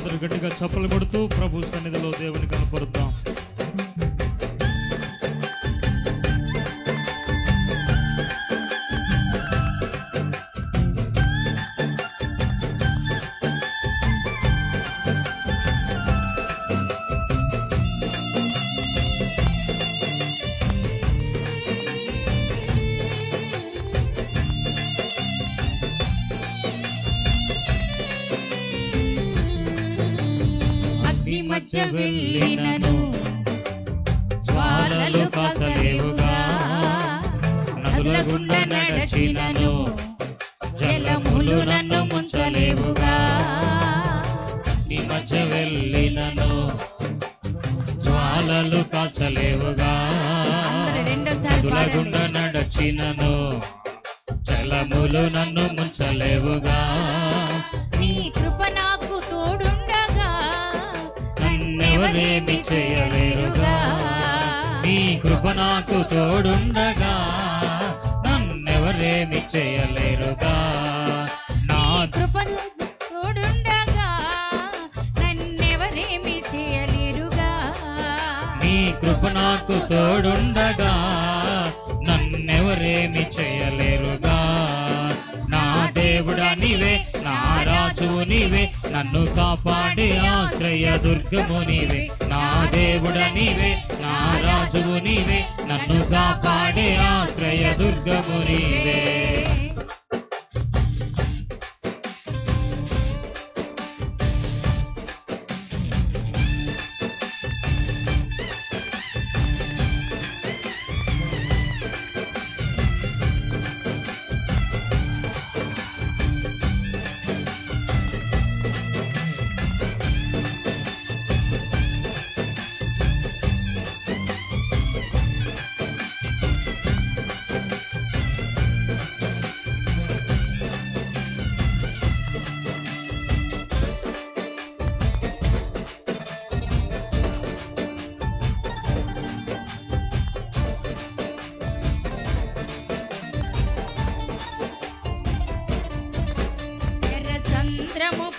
అందరూ గట్టిగా చప్పలు కొడుతూ ప్రభు సన్నిధిలో దేవుని కనపరుద్దాం. మధ్య వెళ్ళినను జ్వాలలు కాచలేవుగా, నదుల గుండా నడచినను జలములు నన్ను ముంచలేవుగా. నీ మధ్య వెళ్ళినను జ్వాలలు కాచలేవుగా, నదుల గుండా నడచినను జలములు నన్ను ముంచలేవుగా. నీ కృప నాకు తోడుండగా నన్నెవరేమి చేయలేరుగా. నీ కృప నాకు తోడుండగా నన్నెవరేమి చేయలేరుగా. నా కృప తోడుండగా నన్నెవరేమి చేయలేరుగా. నీ కృప నాకు తోడుండగా నన్నెవరేమి చేయలేరుగా. నా దేవుడా నీవే, నా రాజువు నీవే, నన్ను కాపాడే ఆశ్రయ దుర్గము నీవే. నా దేవుడా నీవే, నా రాజువు నీవే, నన్ను కాపాడే ఆశ్రయ దుర్గము నీవే.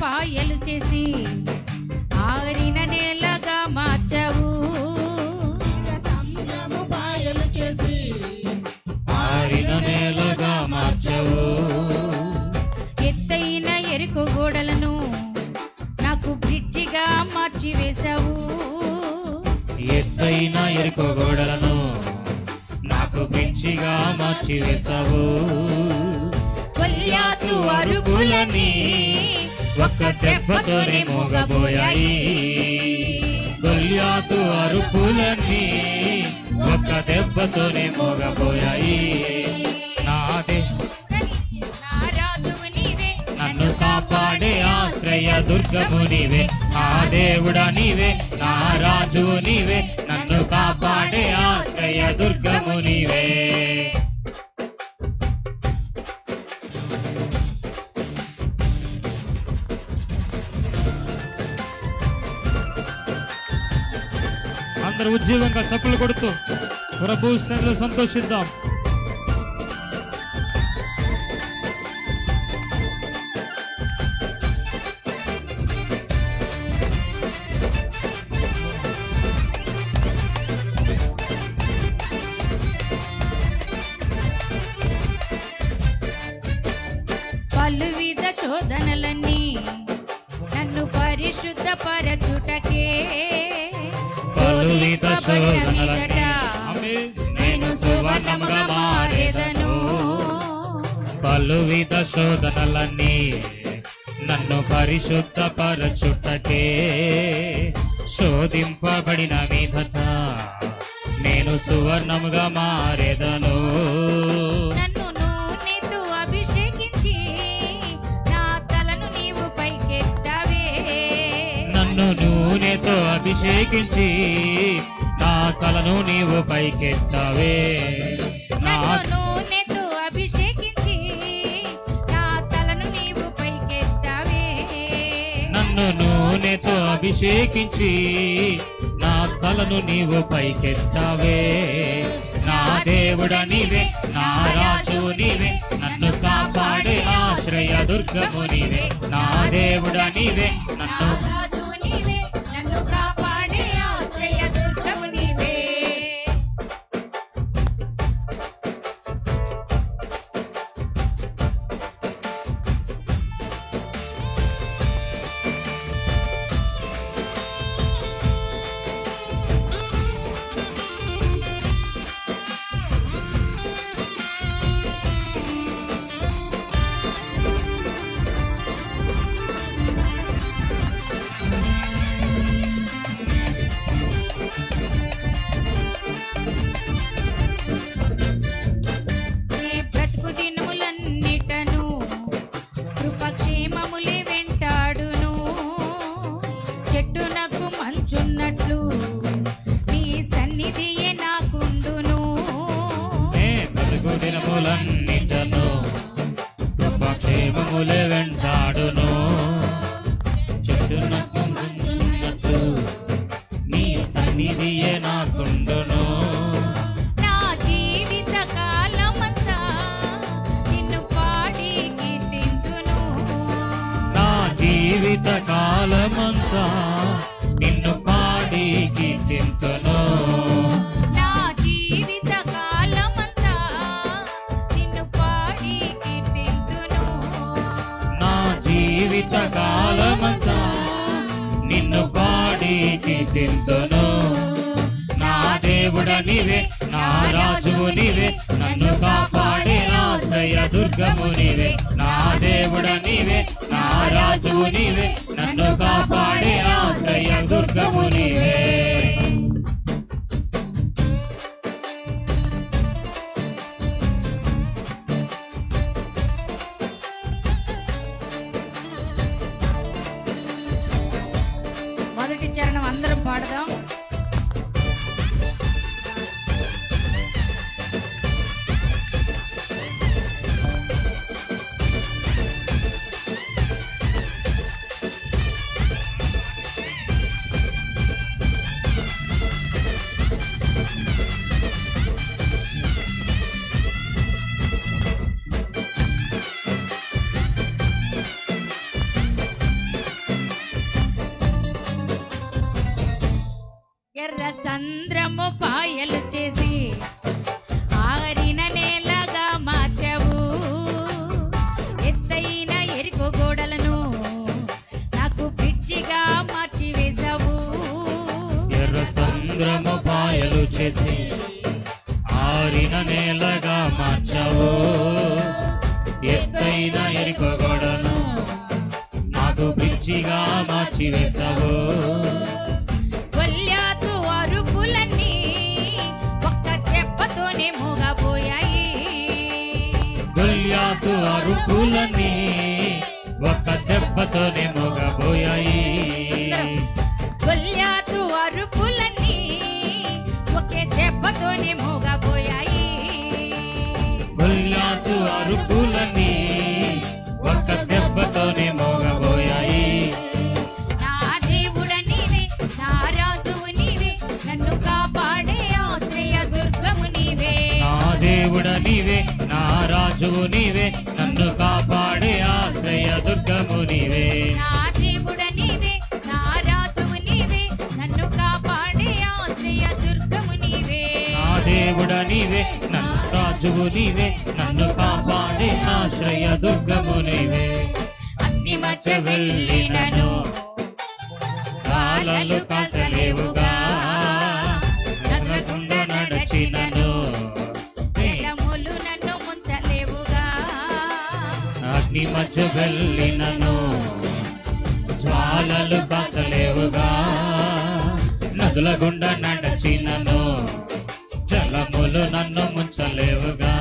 పాయలు చేసి ఆరిన నేలగా మార్చావు. పాయలు చేసి ఆరిన నేలగా మార్చావు. ఎత్తైన ఎరుకు గోడలను నాకు బ్రిడ్జిగా మార్చి వేశావు. ఎత్తైన ఎరుకు గోడలను నాకు బ్రిడ్జిగా మార్చి వేశావు. గొల్యాతు అరుపులని ఒక్క దెబ్బతోనే మోగబోయాయి. గొల్యాతు అరుపులన్నీ ఒక్క దెబ్బతోనే మోగబోయాయి. నన్ను కాపాడే ఆశ్రయ దుర్గము నీవే. నా దేవుడా నీవే, నా రాజువు నీవే, నన్ను కాపాడే ఆశ్రయ దుర్గము నీవే. అందరూ ఉజ్జీవంగా చప్పులు కొడుతూ ప్రభు సన్నిధిలో సంతోషిద్దాం. పలువిధ శోధనలన్నీ నన్ను పరిశుద్ధ పరచుటకే పలువిధ శోధనలన్నీ నేను సువర్ణముగా మారేదను. పలువిధ శోధనలన్నీ నన్ను పరిశుద్ధ పరచుటకే శోధింపబడిన మీదట నేను సువర్ణముగా మారేదను. నన్ను నూనెతో అభిషేకించి నా తలను నీవు పైకెత్తావే. నన్ను నూనెతో అభిషేకించి నా తలను నీవు పైకెత్తావే. నన్ను నూనెతో అభిషేకించి నా తలను నీవు పైకెత్తావే. నన్ను నూనెతో అభిషేకించి నా తలను నీవు పైకెత్తావే. నా దేవుడా నీవే, నా రాజువు నీవే, నన్ను కాపాడే ఆశ్రయ దుర్గము నీవే. నా దేవుడా నీవే, నన్ను దినములే వెంటాడును చెట్టునకు మంచున్నట్టు నీ సన్నిధియే నాకుండును నా జీవిత కాలమంతా నిన్ను పాడి కీర్తింతును నా జీవిత కాలమంతా నిన్ను పాడి కీర్తింతును నా జీవిత కాలమంతా నిన్ను పాడి కీర్తింతును నా జీవిత కాలమంతా నిన్ను పాడి కీర్తింతును నా దేవుడ నీవే నా రాజువు నీవే నన్ను కాపాడే ఆశ్రయ దుర్గము నీవే నా దేవుడ నీవే నా రాజువు నీవే నన్ను కాపాడే ఆశ్రయ దుర్గము నీవే మొదటి చరణం అందరం పాడదాం. ఎర్ర సంద్రము పాయలు చేసి ఆరిన నేలగా మార్చావు ఎత్తైన ఎరుకు గోడలను నాకు పిచ్చిగా మార్చి వేశావు ఎర్ర సంద్రము పాయలు చేసి ఆరిన నేలగా మార్చావు ఎత్తైన ఎరుకగొడను నాకు పిచ్చిగా మార్చి వేశావు గొల్యాతు అరుపులన్నీ ఒక్క దెబ్బతోనే మోగబోయాయి గొల్యాతు అరుపులన్నీ ఒక్క దెబ్బతోనే మోగబోయాయి గొల్యాతు అరుపులన్నీ ఒకే దెబ్బతోనే మోగబోయాయి గొల్యాతు అరుపులన్నీ ఒక్క దెబ్బతోనే మోగబోయాయి నా దేవుడ నీవే నా రాజువు నీవే నన్ను కాపాడే ఆశ్రయ దుర్గము నీవే నా దేవుడ నీవే నా రాజువు నీవే నన్ను కాపాడే ఆశ్రయ దుర్గము నీవే నా దేవుడ నీవే నా రాజువు నీవే నన్ను కాపాడే ఆశ్రయ దుర్గము నీవే నా దేవుడ నీవే నన్ను రాజువు నీవే నన్ను కాపాడే ఆశ్రయ దుర్గము నీవే అగ్ని మధ్య వెళ్ళినను కాలలు కాచలేవుగా నగకుండా నడచినను జలములు నన్ను ముంచలేవుగా అగ్ని మధ్య వెళ్ళినను జ్వాలలు కాచలేవుగా నదుల గుండా నడచినను జలములు నన్ను ముంచలేవుగా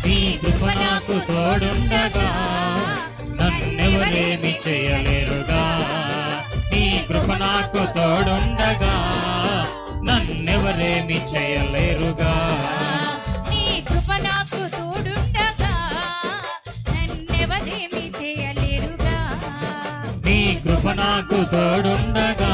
నీ కృప నాకు తోడుండగా నన్నెవరేమి చేయలేరుగా నీ కృప నాకు తోడుండగా నన్నెవరేమి చేయలేరుగా నీ కృప నాకు తోడుండగా నన్నెవరేమి చేయలేరుగా నీ కృప నాకు తోడుండగా